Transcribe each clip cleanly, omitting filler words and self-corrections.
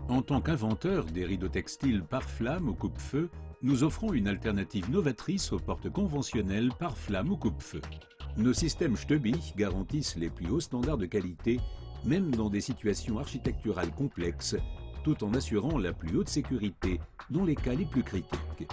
En tant qu'inventeur des rideaux textiles pare-flamme ou coupe-feu, nous offrons une alternative novatrice aux portes conventionnelles pare-flamme ou coupe-feu. Nos systèmes Stubich garantissent les plus hauts standards de qualité, même dans des situations architecturales complexes, tout en assurant la plus haute sécurité dans les cas les plus critiques.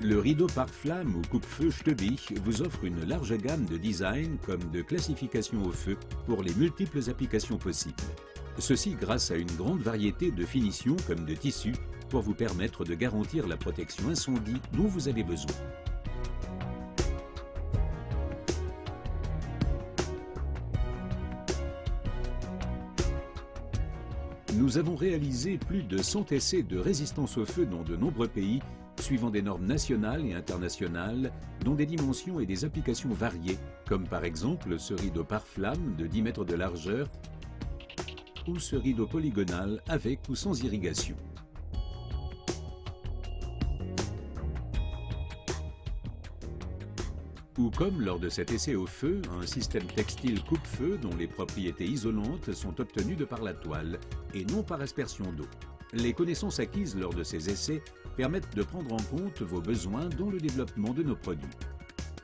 Le rideau pare-flamme ou coupe-feu Stubich vous offre une large gamme de design comme de classification au feu pour les multiples applications possibles. Ceci grâce à une grande variété de finitions comme de tissus pour vous permettre de garantir la protection incendie dont vous avez besoin. Nous avons réalisé plus de 100 essais de résistance au feu dans de nombreux pays, suivant des normes nationales et internationales, dont des dimensions et des applications variées, comme par exemple ce rideau pare-flamme de 10 mètres de largeur ou ce rideau polygonal avec ou sans irrigation. Ou comme lors de cet essai au feu, un système textile coupe-feu dont les propriétés isolantes sont obtenues de par la toile et non par aspersion d'eau. Les connaissances acquises lors de ces essais permettent de prendre en compte vos besoins dans le développement de nos produits.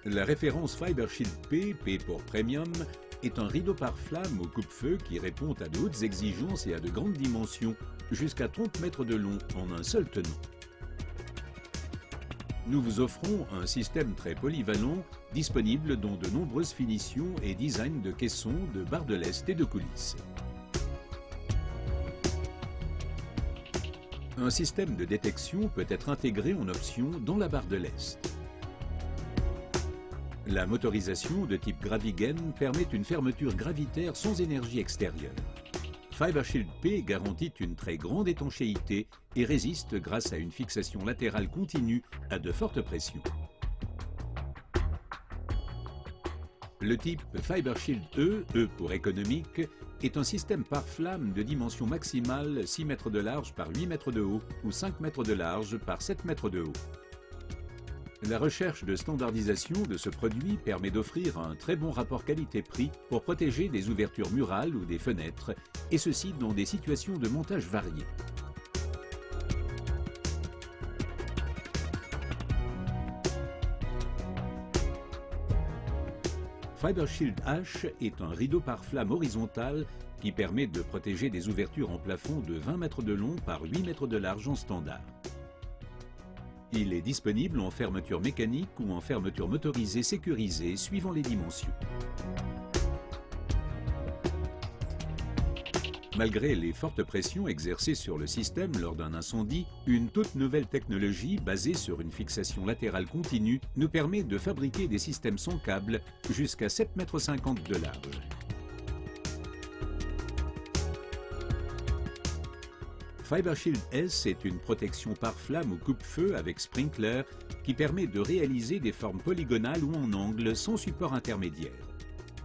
La référence Fibershield P, P pour Premium, est un rideau pare-flamme ou coupe-feu qui répond à de hautes exigences et à de grandes dimensions, jusqu'à 30 mètres de long en un seul tenant. Nous vous offrons un système très polyvalent, disponible dans de nombreuses finitions et designs de caissons, de barres de lest et de coulisses. Un système de détection peut être intégré en option dans la barre de lest. La motorisation de type Gravigen permet une fermeture gravitaire sans énergie extérieure. Fibershield P garantit une très grande étanchéité et résiste grâce à une fixation latérale continue à de fortes pressions. Le type Fibershield E, E pour économique, est un système pare-flamme de dimension maximale 6 mètres de large par 8 mètres de haut ou 5 mètres de large par 7 mètres de haut. La recherche de standardisation de ce produit permet d'offrir un très bon rapport qualité-prix pour protéger des ouvertures murales ou des fenêtres, et ceci dans des situations de montage variées. Fibershield H est un rideau pare-flamme horizontal qui permet de protéger des ouvertures en plafond de 20 mètres de long par 8 mètres de large en standard. Il est disponible en fermeture mécanique ou en fermeture motorisée sécurisée suivant les dimensions. Malgré les fortes pressions exercées sur le système lors d'un incendie, une toute nouvelle technologie basée sur une fixation latérale continue nous permet de fabriquer des systèmes sans câble jusqu'à 7,50 m de large. Fibershield S est une protection pare-flamme ou coupe-feu avec sprinkler qui permet de réaliser des formes polygonales ou en angle sans support intermédiaire.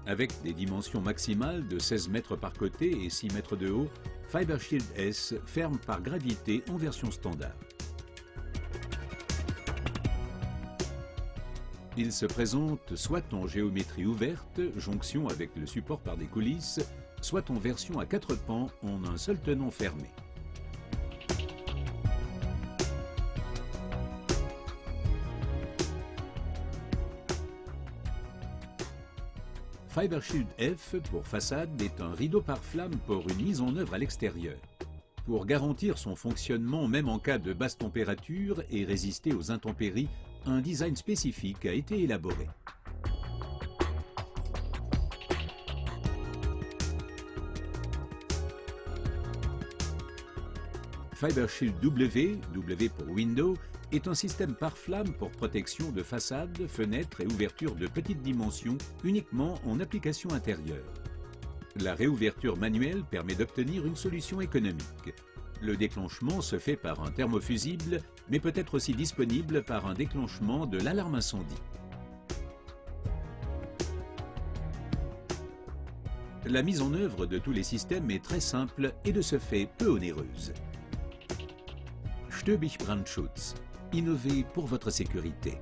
Avec des dimensions maximales de 16 mètres par côté et 6 mètres de haut, Fibershield S ferme par gravité en version standard. Il se présente soit en géométrie ouverte, jonction avec le support par des coulisses, soit en version à 4 pans en un seul tenant fermé. Fibershield F pour façade est un rideau pare-flamme pour une mise en œuvre à l'extérieur. Pour garantir son fonctionnement même en cas de basse température et résister aux intempéries, un design spécifique a été élaboré. Fibershield W, W pour Window, est un système pare-flamme pour protection de façades, fenêtres et ouvertures de petites dimensions uniquement en application intérieure. La réouverture manuelle permet d'obtenir une solution économique. Le déclenchement se fait par un thermofusible, mais peut être aussi disponible par un déclenchement de l'alarme incendie. La mise en œuvre de tous les systèmes est très simple et de ce fait peu onéreuse. Stubich Brandschutz. Innovez pour votre sécurité.